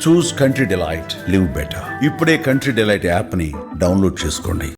చూస్ country delight, live better. ఇప్పుడే country delight app ని download చేసుకోండి.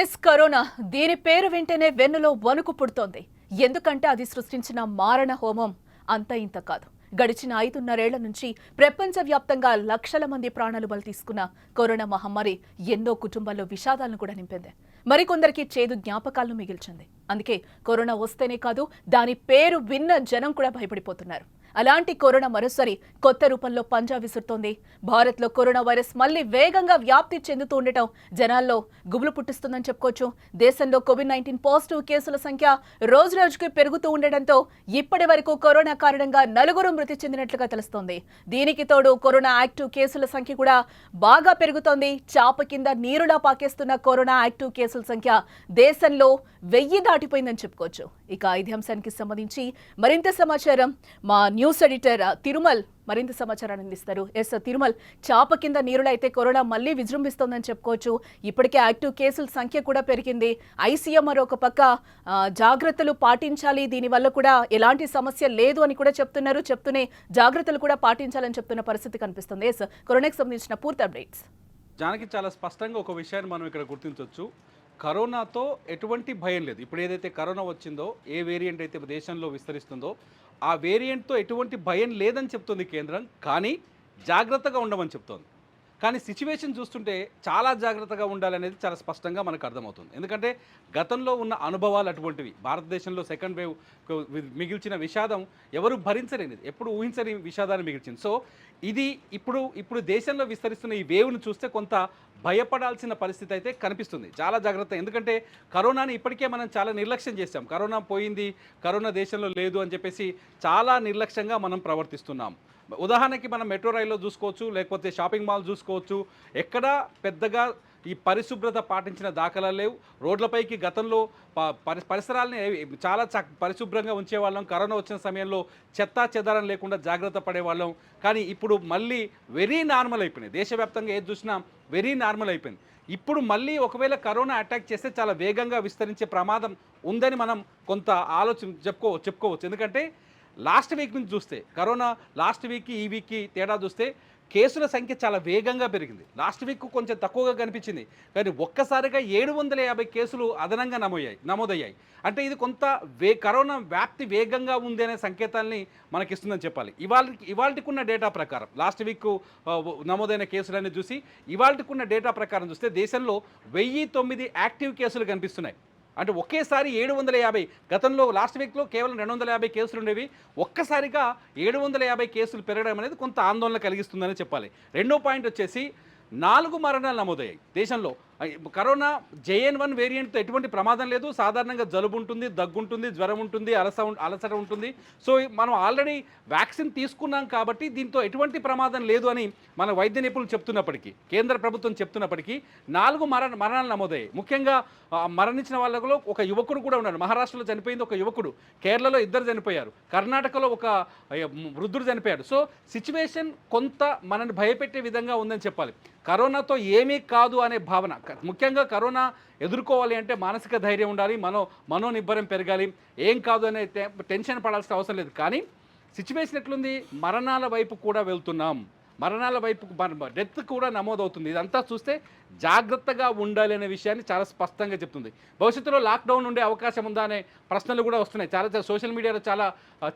ఎస్ కరోనా, దీని పేరు వింటేనే వెన్నులో వణుకు పుడుతోంది. ఎందుకంటే అది సృష్టించిన మారణ హోమం అంత ఇంత కాదు. గడిచిన 5.5 నుంచి ప్రపంచవ్యాప్తంగా లక్షల మంది ప్రాణాలు బలి తీసుకున్న కరోనా మహమ్మారి ఎన్నో కుటుంబాల్లో విషాదాలను కూడా నింపింది. మరికొందరికి చేదు జ్ఞాపకాలను మిగిల్చింది. అందుకే కరోనా వస్తేనే కాదు, దాని పేరు విన్న జనం కూడా భయపడిపోతున్నారు. అలాంటి కరోనా మరోసారి కొత్త రూపంలో పంజా విసురుతోంది. భారత్లో కరోనా వైరస్ మళ్లీ వేగంగా వ్యాప్తి చెందుతూ ఉండటం జనాల్లో గుబులు పుట్టిస్తుందని చెప్పుకోవచ్చు. దేశంలో కోవిడ్-19 పాజిటివ్ కేసుల సంఖ్య రోజురోజుకి పెరుగుతూ ఉండటంతో ఇప్పటి వరకు కరోనా కారణంగా 4 మృతి చెందినట్లుగా తెలుస్తోంది. దీనికి తోడు కరోనా యాక్టివ్ కేసుల సంఖ్య కూడా బాగా పెరుగుతోంది. చాప కింద నీరులా పాకేస్తున్న కరోనా యాక్టివ్ కేసుల సంఖ్య దేశంలో 1000 దాటిపోయిందని చెప్పుకోవచ్చు. ఇక ఇదే అంశానికి సంబంధించి మరింత సమాచారం మా న్యూస్ ఎడిటర్ తిరుమల్ మరింత సమాచారాన్ని అందిస్తారు. ఎస్ తిరుమల్, చాప కింద నీరులో అయితే కరోనా మళ్లీ విజృంభిస్తోందని చెప్పుకోవచ్చు. ఇప్పటికే యాక్టివ్ కేసుల సంఖ్య కూడా పెరిగింది. ఐసీఎం మరొక పక్క జాగ్రత్తలు పాటించాలి, దీనివల్ల కూడా ఎలాంటి సమస్య లేదు అని కూడా చెప్తూనే జాగ్రత్తలు కూడా పాటించాలని చెప్తున్న పరిస్థితి కనిపిస్తుంది. ఎస్, కరోనాకి సంబంధించిన పూర్తి అప్డేట్స్. జానకి, చాలా స్పష్టంగా ఒక విషయాన్ని మనం ఇక్కడ గుర్తించవచ్చు. కరోనాతో ఎటువంటి భయం లేదు. ఇప్పుడు ఏదైతే కరోనా వచ్చిందో, ఏ వేరియంట్ అయితే దేశంలో విస్తరిస్తుందో ఆ వేరియంట్తో ఎటువంటి భయం లేదని చెప్తుంది కేంద్రం. కానీ జాగ్రత్తగా ఉండమని చెప్తోంది. కానీ సిచ్యువేషన్ చూస్తుంటే చాలా జాగ్రత్తగా ఉండాలనేది చాలా స్పష్టంగా మనకు అర్థమవుతుంది. ఎందుకంటే గతంలో ఉన్న అనుభవాలు అటువంటివి. భారతదేశంలో సెకండ్ వేవ్ మిగిల్చిన విషాదం ఎవరు భరించలేనిది, ఎప్పుడు ఊహించని విషాదాన్ని మిగిల్చింది. సో ఇది ఇప్పుడు దేశంలో విస్తరిస్తున్న ఈ వేవ్ను చూస్తే కొంత భయపడాల్సిన పరిస్థితి అయితే కనిపిస్తుంది. చాలా జాగ్రత్త. ఎందుకంటే కరోనాని ఇప్పటికే మనం చాలా నిర్లక్ష్యం చేశాం. కరోనా పోయింది, కరోనా దేశంలో లేదు అని చెప్పేసి చాలా నిర్లక్ష్యంగా మనం ప్రవర్తిస్తున్నాం. ఉదాహరణకి మనం మెట్రో రైల్లో చూసుకోవచ్చు, లేకపోతే షాపింగ్ మాల్ చూసుకోవచ్చు. ఎక్కడా పెద్దగా ఈ పరిశుభ్రత పాటించిన దాఖలాలు లేవు. రోడ్లపైకి గతంలో పరిసరాలని చాలా పరిశుభ్రంగా ఉంచేవాళ్ళం. కరోనా వచ్చిన సమయంలో చెత్తా చెదారం లేకుండా జాగ్రత్త పడేవాళ్ళం. కానీ ఇప్పుడు మళ్ళీ వెరీ నార్మల్ అయిపోయినాయి. దేశవ్యాప్తంగా ఏది చూసినా వెరీ నార్మల్ అయిపోయింది. ఇప్పుడు మళ్ళీ ఒకవేళ కరోనా అటాక్ చేస్తే చాలా వేగంగా విస్తరించే ప్రమాదం ఉందని మనం కొంత చెప్పుకోవచ్చు. ఎందుకంటే లాస్ట్ వీక్ నుంచి చూస్తే, కరోనా లాస్ట్ వీక్కి ఈ వీక్కి తేడా చూస్తే కేసుల సంఖ్య చాలా వేగంగా పెరిగింది. లాస్ట్ వీక్ కొంచెం తక్కువగా కనిపించింది, కానీ ఒక్కసారిగా 750 కేసులు అదనంగా నమోదయ్యాయి. అంటే ఇది కొంత కరోనా వ్యాప్తి వేగంగా ఉంది అనే సంకేతాలని మనకిస్తుందని చెప్పాలి. ఇవాళకున్న డేటా ప్రకారం, లాస్ట్ వీక్ నమోదైన కేసులన్నీ చూసి ఇవాళకున్న డేటా ప్రకారం చూస్తే దేశంలో 1009 యాక్టివ్ కేసులు కనిపిస్తున్నాయి. అంటే ఒకేసారి 750. గతంలో లాస్ట్ వీక్లో కేవలం 250 కేసులు ఉండేవి. ఒక్కసారిగా 750 కేసులు పెరగడం అనేది కొంత ఆందోళన కలిగిస్తుందని చెప్పాలి. రెండో పాయింట్ వచ్చేసి 4 మరణాలు నమోదయ్యాయి దేశంలో. కరోనా JN.1 వేరియంట్తో ఎటువంటి ప్రమాదం లేదు. సాధారణంగా జలుబు ఉంటుంది, దగ్గు ఉంటుంది, జ్వరం ఉంటుంది, అలసట ఉంటుంది. సో మనం ఆల్రెడీ వ్యాక్సిన్ తీసుకున్నాం కాబట్టి దీంతో ఎటువంటి ప్రమాదం లేదు అని మన వైద్య నిపుణులు చెప్తున్నప్పటికీ, కేంద్ర ప్రభుత్వం చెప్తున్నప్పటికీ 4 మరణాలు నమోదయ్యాయి. ముఖ్యంగా మరణించిన వాళ్ళలో ఒక యువకుడు కూడా ఉన్నాడు. మహారాష్ట్రలో చనిపోయింది ఒక యువకుడు, కేరళలో 2 చనిపోయారు, కర్ణాటకలో ఒక వృద్ధుడు చనిపోయాడు. సో సిచ్యువేషన్ కొంత మనల్ని భయపెట్టే విధంగా ఉందని చెప్పాలి. కరోనాతో ఏమీ కాదు అనే భావన, ముఖ్యంగా కరోనా ఎదుర్కోవాలి అంటే మానసిక ధైర్యం ఉండాలి, మనోనిబ్బరం పెరగాలి. ఏం కాదు అనే టెన్షన్ పడాల్సిన అవసరం లేదు. కానీ సిచ్యువేషన్ ఎట్లుంది, మరణాల వైపు కూడా వెళ్తున్నాం, మరణాల వైపు డెత్ కూడా నమోదవుతుంది. ఇదంతా చూస్తే జాగ్రత్తగా ఉండాలి అనే విషయాన్ని చాలా స్పష్టంగా చెప్తుంది. భవిష్యత్తులో లాక్డౌన్ ఉండే అవకాశం ఉందా అనే ప్రశ్నలు కూడా వస్తున్నాయి. చాలా సోషల్ మీడియాలో చాలా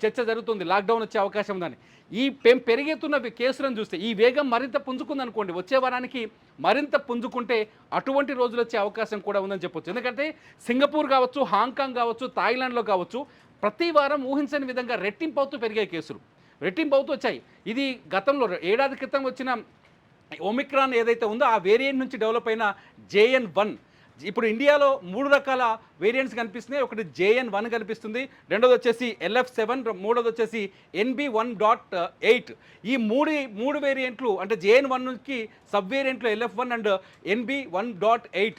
చర్చ జరుగుతుంది, లాక్డౌన్ వచ్చే అవకాశం ఉందని. ఈ పెరిగెత్తున్న కేసులను చూస్తే ఈ వేగం మరింత పుంజుకుందనుకోండి, వచ్చే వారానికి మరింత పుంజుకుంటే అటువంటి రోజులు వచ్చే అవకాశం కూడా ఉందని చెప్పొచ్చు. ఎందుకంటే సింగపూర్ కావచ్చు, హాంకాంగ్ కావచ్చు, థాయిలాండ్లో కావచ్చు, ప్రతి వారం ఊహించని విధంగా రెట్టింపు అవుతూ పెరిగాయి కేసులు, రెట్టింపు అవుతూ వచ్చాయి. ఇది గతంలో ఏడాది క్రితం వచ్చిన ఒమిక్రాన్ ఏదైతే ఉందో ఆ వేరియంట్ నుంచి డెవలప్ అయిన JN.1 ఇప్పుడు ఇండియాలో 3 రకాల వేరియంట్స్ కనిపిస్తున్నాయి. ఒకటి JN1 కనిపిస్తుంది, రెండోది వచ్చేసి LF7, మూడోది వచ్చేసి NB1.8. ఈ మూడు వేరియంట్లు అంటే JN1కి సబ్ వేరియంట్లు LF1 అండ్ NB1.8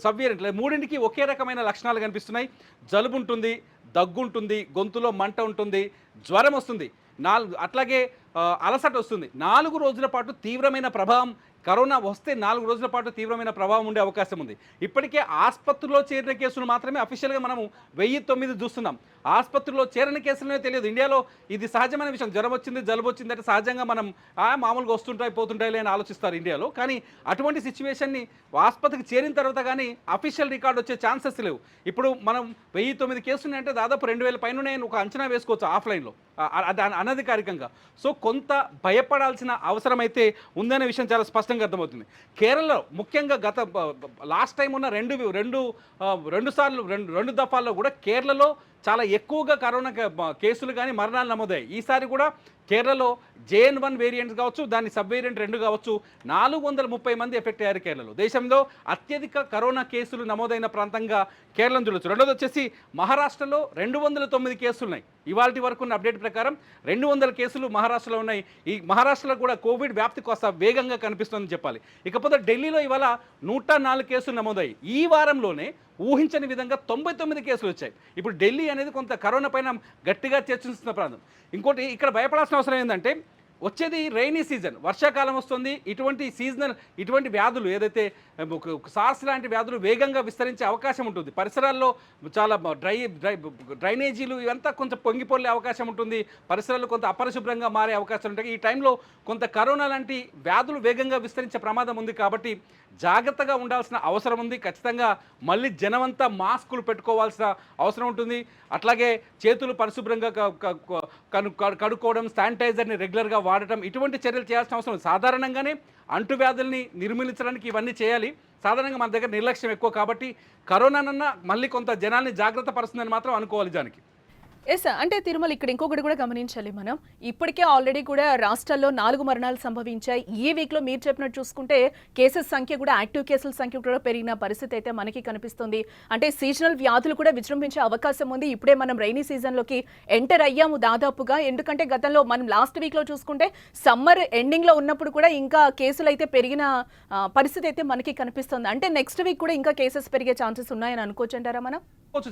సబ్ వేరియంట్లు మూడింటికి ఒకే రకమైన లక్షణాలు కనిపిస్తున్నాయి. జలుబు ఉంటుంది, దగ్గు ఉంటుంది, గొంతులో మంట ఉంటుంది, జ్వరం వస్తుంది, అట్లాగే అలసట వస్తుంది. 4 రోజుల పాటు తీవ్రమైన ప్రభావం కరోనా వస్తే 4 రోజుల పాటు తీవ్రమైన ప్రభావం ఉండే అవకాశం ఉంది. ఇప్పటికే ఆసుపత్రిలో చేరిన కేసులు మాత్రమే అఫీషియల్గా మనము 1009 చూస్తున్నాం. ఆసుపత్రిలో చేరిన కేసులనే తెలియదు. ఇండియాలో ఇది సహజమైన విషయం. జ్వరం వచ్చింది, జలుబు వచ్చింది అంటే సహజంగా మనం మామూలుగా వస్తుంటాయి పోతుంటాయి అని ఆలోచిస్తారు ఇండియాలో. కానీ అటువంటి సిచ్యువేషన్ని ఆసుపత్రికి చేరిన తర్వాత కానీ అఫీషియల్ రికార్డు వచ్చే ఛాన్సెస్ లేవు. ఇప్పుడు మనం 1009 కేసులు ఉన్నాయంటే దాదాపు 2000 పైన ఒక అంచనా వేసుకోవచ్చు ఆఫ్లైన్లో అనధికారికంగా. సో కొంత భయపడాల్సిన అవసరం అయితే ఉందనే విషయం చాలా స్పష్టంగా అర్థమవుతుంది. కేరళలో ముఖ్యంగా లాస్ట్ టైం ఉన్న రెండు దఫాల్లో కూడా కేరళలో చాలా ఎక్కువగా కరోనా కేసులు కానీ మరణాలు నమోదయ్యాయి. ఈసారి కూడా కేరళలో JN1 వేరియంట్స్ కావచ్చు, దాని సబ్ వేరియంట్ 2 కావచ్చు, 430 మంది ఎఫెక్ట్ అయ్యారు కేరళలో. దేశంలో అత్యధిక కరోనా కేసులు నమోదైన ప్రాంతంగా కేరళను చూడొచ్చు. రెండోది వచ్చేసి మహారాష్ట్రలో 209 కేసులు ఉన్నాయి. ఇవాళ వరకు ఉన్న అప్డేట్ ప్రకారం 200 కేసులు మహారాష్ట్రలో ఉన్నాయి. ఈ మహారాష్ట్రలో కూడా కోవిడ్ వ్యాప్తి కాస్త వేగంగా కనిపిస్తుందని చెప్పాలి. ఇకపోతే ఢిల్లీలో ఇవాళ 104 కేసులు నమోదయ్యాయి. ఈ వారంలోనే ఊహించని విధంగా 99 కేసులు వచ్చాయి. ఇప్పుడు ఢిల్లీ అనేది కొంత కరోనా పైన గట్టిగా చర్చిస్తున్న ప్రాంతం. ఇంకోటి ఇక్కడ భయపడాల్సిన అవసరం ఏంటంటే వచ్చేది రైనీ సీజన్, వర్షాకాలం వస్తుంది. ఇటువంటి వ్యాధులు ఏదైతే సార్స్ లాంటి వ్యాధులు వేగంగా విస్తరించే అవకాశం ఉంటుంది. పరిసరాల్లో చాలా డ్రైనేజీలు ఇవంతా కొంచెం పొంగిపోలే అవకాశం ఉంటుంది. పరిసరాలు కొంత అపరిశుభ్రంగా మారే అవకాశాలు ఉంటాయి. ఈ టైంలో కొంత కరోనా లాంటి వ్యాధులు వేగంగా విస్తరించే ప్రమాదం ఉంది. కాబట్టి జాగ్రత్తగా ఉండాల్సిన అవసరం ఉంది. ఖచ్చితంగా మళ్ళీ జనమంతా మాస్కులు పెట్టుకోవాల్సిన అవసరం ఉంటుంది. అట్లాగే చేతులు పరిశుభ్రంగా కడుక్కోవడం, శానిటైజర్ని రెగ్యులర్గా వాడటం, ఇటువంటి చర్యలు చేయాల్సిన అవసరం. సాధారణంగానే అంటువ్యాధుల్ని నిర్మూలించడానికి ఇవన్నీ చేయాలి. సాధారణంగా మన దగ్గర నిర్లక్ష్యం ఎక్కువ కాబట్టి కరోనానన్నా మళ్ళీ కొంత జనాల్ని జాగ్రత్త పరుస్తుందని మాత్రం అనుకోవాలి దానికి. ఎస్, అంటే తిరుమల ఇక్కడ ఇంకొకటి కూడా గమనించాలి మనం. ఇప్పటికే ఆల్రెడీ కూడా రాష్ట్రాల్లో 4 మరణాలు సంభవించాయి. ఈ వీక్లో మీరు చెప్పినట్టు చూసుకుంటే కేసెస్ సంఖ్య కూడా, యాక్టివ్ కేసుల సంఖ్య కూడా పెరిగిన పరిస్థితి అయితే మనకి కనిపిస్తుంది. అంటే సీజనల్ వ్యాధులు కూడా విజృంభించే అవకాశం ఉంది. ఇప్పుడే మనం రైనీ సీజన్లోకి ఎంటర్ అయ్యాము దాదాపుగా. ఎందుకంటే గతంలో మనం లాస్ట్ వీక్లో చూసుకుంటే సమ్మర్ ఎండింగ్లో ఉన్నప్పుడు కూడా ఇంకా కేసులు అయితే పెరిగిన పరిస్థితి అయితే మనకి కనిపిస్తుంది. అంటే నెక్స్ట్ వీక్ కూడా ఇంకా కేసెస్ పెరిగే ఛాన్సెస్ ఉన్నాయని అనుకోవచ్చు అంటారా మనం?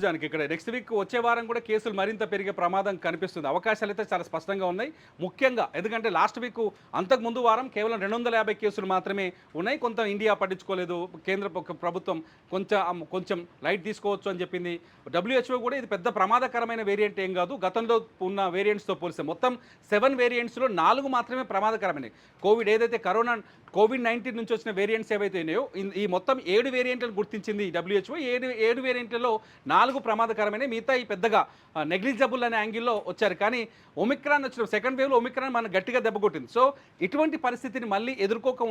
జానికి ఇక్కడ నెక్స్ట్ వీక్ వచ్చే వారం కూడా కేసులు మరింత పెరిగే ప్రమాదం కనిపిస్తుంది. అవకాశాలు అయితే చాలా స్పష్టంగా ఉన్నాయి. ముఖ్యంగా ఎందుకంటే లాస్ట్ వీక్ అంతకుముందు వారం కేవలం 250 కేసులు మాత్రమే ఉన్నాయి. కొంత ఇండియా పట్టించుకోలేదు. కేంద్ర ప్రభుత్వం కొంచెం లైట్ తీసుకోవచ్చు అని చెప్పింది. WHO కూడా ఇది పెద్ద ప్రమాదకరమైన వేరియంట్ ఏం కాదు, గతంలో ఉన్న వేరియంట్స్తో పోలిస్తే మొత్తం 7 వేరియంట్స్లో 4 మాత్రమే ప్రమాదకరమైనవి. ఏదైతే COVID-19 నుంచి వచ్చిన వేరియంట్స్ ఏవైతే ఉన్నాయో ఈ మొత్తం 7 వేరియంట్లను గుర్తించింది WHO. 7 వేరియంట్లలో 4 ప్రమాదకరమైన, మిగతా ఈ పెద్దగా నెగ్లిజబుల్ అనే యాంగిల్లో వచ్చారు. కానీ ఒమిక్రాన్ వచ్చిన సెకండ్ వేవ్లో ఒమిక్రాన్ మనం గట్టిగా దెబ్బకొట్టింది. సో ఇటువంటి పరిస్థితిని మళ్ళీ ఎదుర్కోక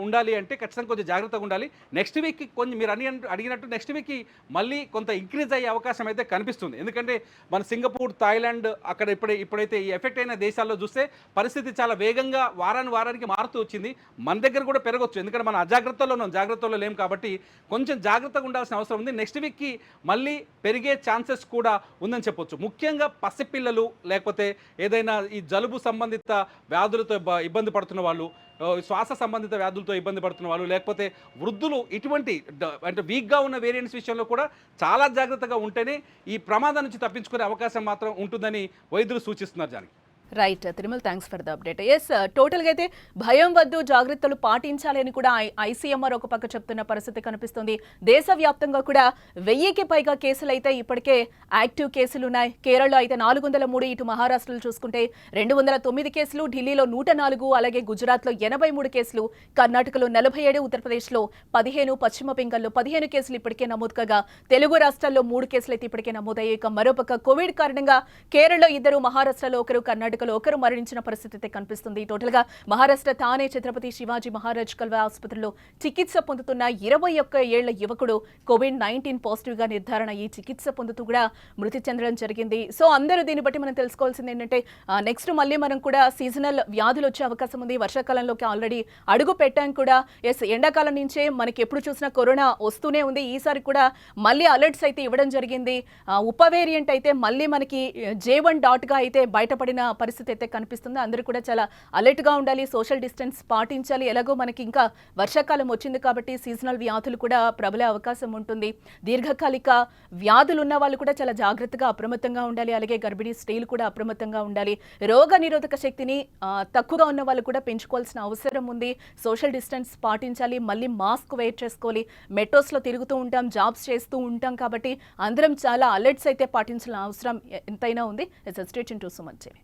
ఉండాలి అంటే ఖచ్చితంగా కొంచెం జాగ్రత్తగా ఉండాలి. నెక్స్ట్ వీక్కి కొంచెం మీరు అడిగినట్టు నెక్స్ట్ వీక్కి మళ్ళీ కొంత ఇంక్రీజ్ అయ్యే అవకాశం అయితే కనిపిస్తుంది. ఎందుకంటే మన సింగపూర్, థాయిలాండ్ అక్కడ ఇప్పుడైతే ఈ ఎఫెక్ట్ అయిన దేశాల్లో చూస్తే పరిస్థితి చాలా వేగంగా వారానికి మారుతూ వచ్చింది. మన దగ్గర కూడా పెరగవచ్చు. ఎందుకంటే మన అజాగ్రత్తలో ఉన్నాం, జాగ్రత్తలో లేం. కాబట్టి కొంచెం జాగ్రత్తగా ఉండాల్సిన అవసరం ఉంది. నెక్స్ట్ వీక్కి మళ్ళీ పెరిగే ఛాన్సెస్ కూడా ఉందని చెప్పొచ్చు. ముఖ్యంగా పసిపిల్లలు, లేకపోతే ఏదైనా ఈ జలుబు సంబంధిత వ్యాధులతో ఇబ్బంది పడుతున్న వాళ్ళు, శ్వాస సంబంధిత వ్యాధులతో ఇబ్బంది పడుతున్న వాళ్ళు, లేకపోతే వృద్ధులు, ఇటువంటి అంటే వీక్గా ఉన్న వేరియంట్స్ విషయంలో కూడా చాలా జాగ్రత్తగా ఉంటేనే ఈ ప్రమాదం నుంచి తప్పించుకునే అవకాశం మాత్రం ఉంటుందని వైద్యులు సూచిస్తున్నారు. Janaki right Tirumala, thanks for the update. Yes, టోటల్గా అయితే భయం వద్దు, జాగ్రత్తలు పాటించాలి అని కూడా ICMR ఒక పక్క చెప్తున్న పరిస్థితి కనిపిస్తుంది. దేశవ్యాప్తంగా కూడా 1000కి పైగా కేసులు అయితే ఇప్పటికే యాక్టివ్ కేసులు ఉన్నాయి. కేరళలో అయితే 403, ఇటు మహారాష్ట్రలో చూసుకుంటే 209 కేసులు, ఢిల్లీలో 104, అలాగే గుజరాత్లో 83 కేసులు, కర్ణాటకలో 47, ఉత్తరప్రదేశ్లో 15, పశ్చిమ బెంగాల్లో 15 కేసులు ఇప్పటికే నమోదు కాగా తెలుగు రాష్ట్రాల్లో 3 కేసులు అయితే ఇప్పటికే నమోదయ్యాయి. ఇక మరోపక్క కోవిడ్ కారణంగా కేరళలో 2, మహారాష్ట్రలో 1, కర్ణాటక కర్ణాటకలో ఒకరు మరణించిన పరిస్థితి అయితే కనిపిస్తుంది. టోటల్ గా మహారాష్ట్ర తానే ఛత్రపతి శివాజీ మహారాజ్ కల్వా ఆసుపత్రిలో చికిత్స పొందుతున్న 21 ఏళ్ల యువకుడు కోవిడ్-19 పాజిటివ్ గా నిర్ధారణ అయ్యి చికిత్స పొందుతూ కూడా మృతి చెందడం జరిగింది. సో అందరూ దీన్ని బట్టి మనం తెలుసుకోవాల్సింది ఏంటంటే నెక్స్ట్ మళ్ళీ మనం కూడా సీజనల్ వ్యాధులు వచ్చే అవకాశం ఉంది. వర్షాకాలంలోకి ఆల్రెడీ అడుగు పెట్టాం కూడా. ఎండాకాలం నుంచే మనకి ఎప్పుడు చూసినా కరోనా వస్తూనే ఉంది. ఈసారి కూడా మళ్ళీ అలర్ట్స్ అయితే ఇవ్వడం జరిగింది. ఉప వేరియంట్ అయితే మళ్ళీ మనకి J1 గా అయితే బయటపడిన పరిస్థితి అయితే కనిపిస్తుంది. అందరూ కూడా చాలా అలర్ట్ గా ఉండాలి, సోషల్ డిస్టెన్స్ పాటించాలి. ఎలాగో మనకి ఇంకా వర్షాకాలం వచ్చింది కాబట్టి సీజనల్ వ్యాధులు కూడా ప్రబలే అవకాశం ఉంటుంది. దీర్ఘకాలిక వ్యాధులు ఉన్న వాళ్ళు కూడా చాలా జాగ్రత్తగా అప్రమత్తంగా ఉండాలి. అలాగే గర్భిణీ స్త్రీలు కూడా అప్రమత్తంగా ఉండాలి. రోగ నిరోధక శక్తిని తక్కువగా ఉన్న వాళ్ళు కూడా పెంచుకోవాల్సిన అవసరం ఉంది. సోషల్ డిస్టెన్స్ పాటించాలి. మళ్ళీ మాస్క్ వేర్ చేసుకోవాలి. మెట్రోస్లో తిరుగుతూ ఉంటాం, జాబ్స్ చేస్తూ ఉంటాం కాబట్టి అందరం చాలా అలర్ట్స్ అయితే పాటించాల్సిన అవసరం ఎంతైనా ఉంది. State to Suman TV.